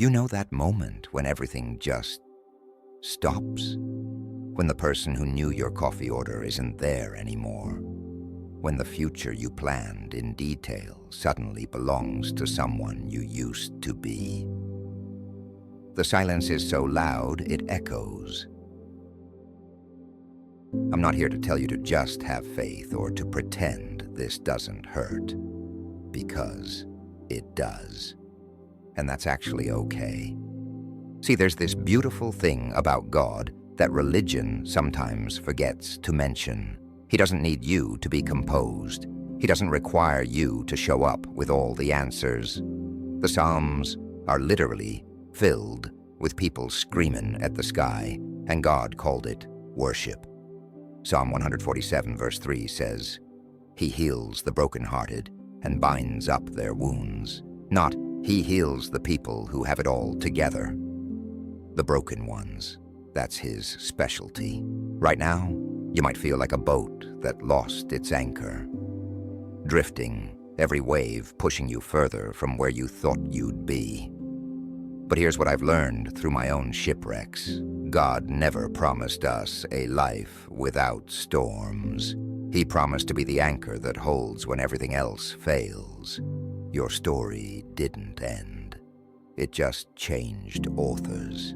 You know that moment when everything just stops? When the person who knew your coffee order isn't there anymore? When the future you planned in detail suddenly belongs to someone you used to be? The silence is so loud it echoes. I'm not here to tell you to just have faith or to pretend this doesn't hurt, because it does. And that's actually okay. See, there's this beautiful thing about God that religion sometimes forgets to mention. He doesn't need you to be composed. He doesn't require you to show up with all the answers. The Psalms are literally filled with people screaming at the sky, and God called it worship. Psalm 147 verse 3 says, "He heals the brokenhearted and binds up their wounds." Not, "He heals the people who have it all together." The broken ones. That's his specialty. Right now, you might feel like a boat that lost its anchor, drifting, every wave pushing you further from where you thought you'd be. But here's what I've learned through my own shipwrecks. God never promised us a life without storms. He promised to be the anchor that holds when everything else fails. Your story didn't end. It just changed authors.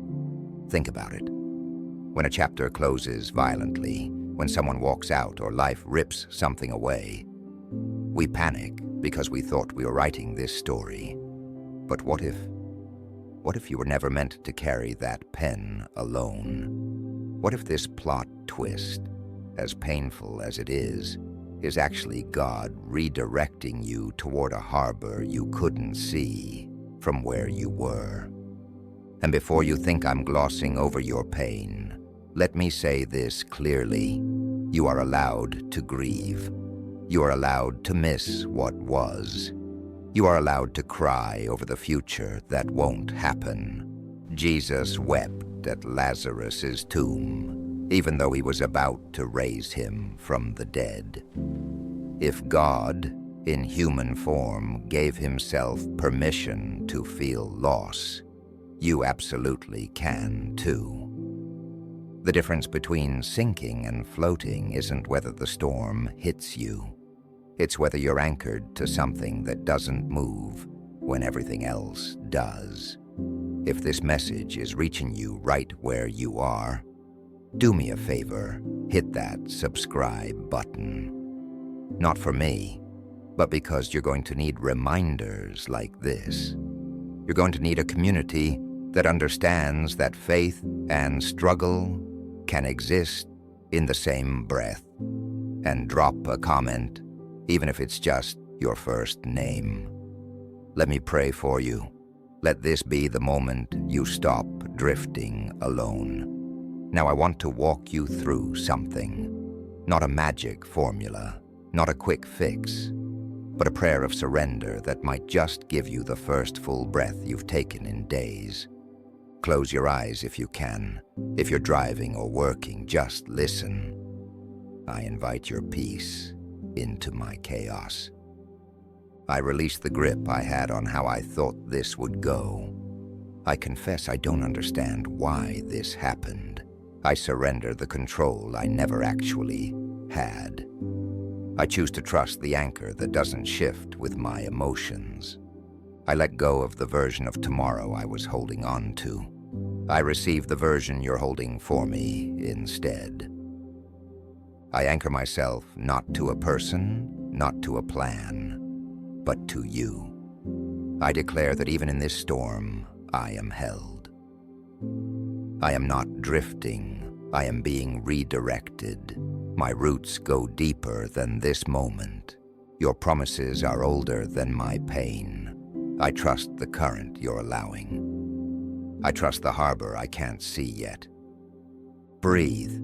Think about it. When a chapter closes violently, when someone walks out or life rips something away, we panic because we thought we were writing this story. But what if you were never meant to carry that pen alone? What if this plot twist, as painful as it is actually God redirecting you toward a harbor you couldn't see from where you were? And before you think I'm glossing over your pain, let me say this clearly. You are allowed to grieve. You are allowed to miss what was. You are allowed to cry over the future that won't happen. Jesus wept at Lazarus's tomb, even though he was about to raise him from the dead. If God, in human form, gave himself permission to feel loss, you absolutely can too. The difference between sinking and floating isn't whether the storm hits you. It's whether you're anchored to something that doesn't move when everything else does. If this message is reaching you right where you are, do me a favor, hit that subscribe button. Not for me, but because you're going to need reminders like this. You're going to need a community that understands that faith and struggle can exist in the same breath. And drop a comment, even if it's just your first name. Let me pray for you. Let this be the moment you stop drifting alone. Now I want to walk you through something. Not a magic formula, not a quick fix, but a prayer of surrender that might just give you the first full breath you've taken in days. Close your eyes if you can. If you're driving or working, just listen. I invite your peace into my chaos. I release the grip I had on how I thought this would go. I confess I don't understand why this happened. I surrender the control I never actually had. I choose to trust the anchor that doesn't shift with my emotions. I let go of the version of tomorrow I was holding on to. I receive the version you're holding for me instead. I anchor myself not to a person, not to a plan, but to you. I declare that even in this storm, I am held. I am not drifting. I am being redirected. My roots go deeper than this moment. Your promises are older than my pain. I trust the current you're allowing. I trust the harbor I can't see yet. Breathe.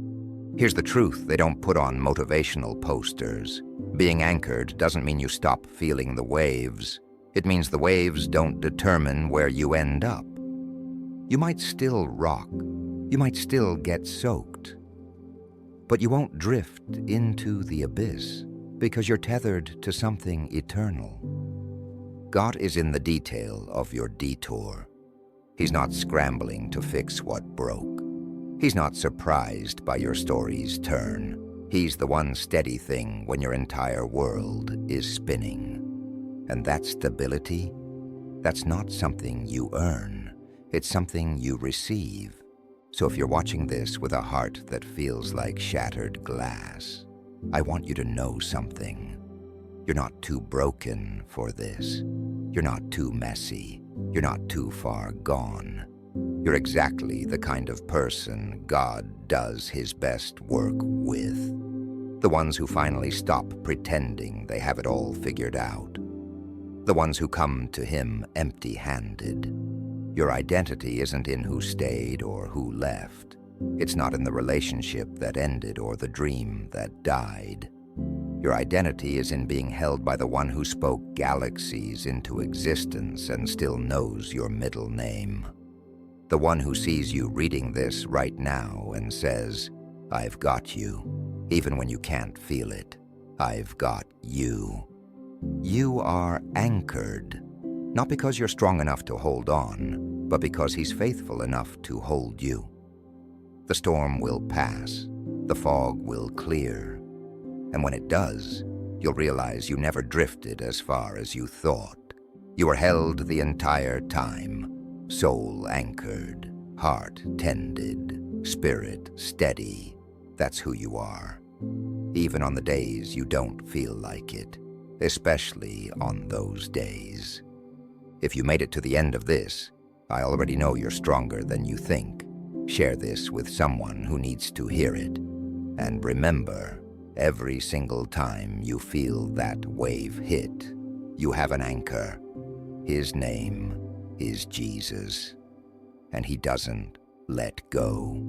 Here's the truth they don't put on motivational posters. Being anchored doesn't mean you stop feeling the waves. It means the waves don't determine where you end up. You might still rock. You might still get soaked. But you won't drift into the abyss because you're tethered to something eternal. God is in the detail of your detour. He's not scrambling to fix what broke. He's not surprised by your story's turn. He's the one steady thing when your entire world is spinning. And that stability, that's not something you earn. It's something you receive. So if you're watching this with a heart that feels like shattered glass, I want you to know something. You're not too broken for this. You're not too messy. You're not too far gone. You're exactly the kind of person God does his best work with. The ones who finally stop pretending they have it all figured out. The ones who come to him empty-handed. Your identity isn't in who stayed or who left. It's not in the relationship that ended or the dream that died. Your identity is in being held by the one who spoke galaxies into existence and still knows your middle name. The one who sees you reading this right now and says, "I've got you," even when you can't feel it. I've got you. You are anchored, not because you're strong enough to hold on, but because he's faithful enough to hold you. The storm will pass, the fog will clear, and when it does, you'll realize you never drifted as far as you thought. You were held the entire time, soul anchored, heart tended, spirit steady. That's who you are, even on the days you don't feel like it. Especially on those days. If you made it to the end of this, I already know you're stronger than you think. Share this with someone who needs to hear it. And remember, every single time you feel that wave hit, you have an anchor. His name is Jesus, and he doesn't let go.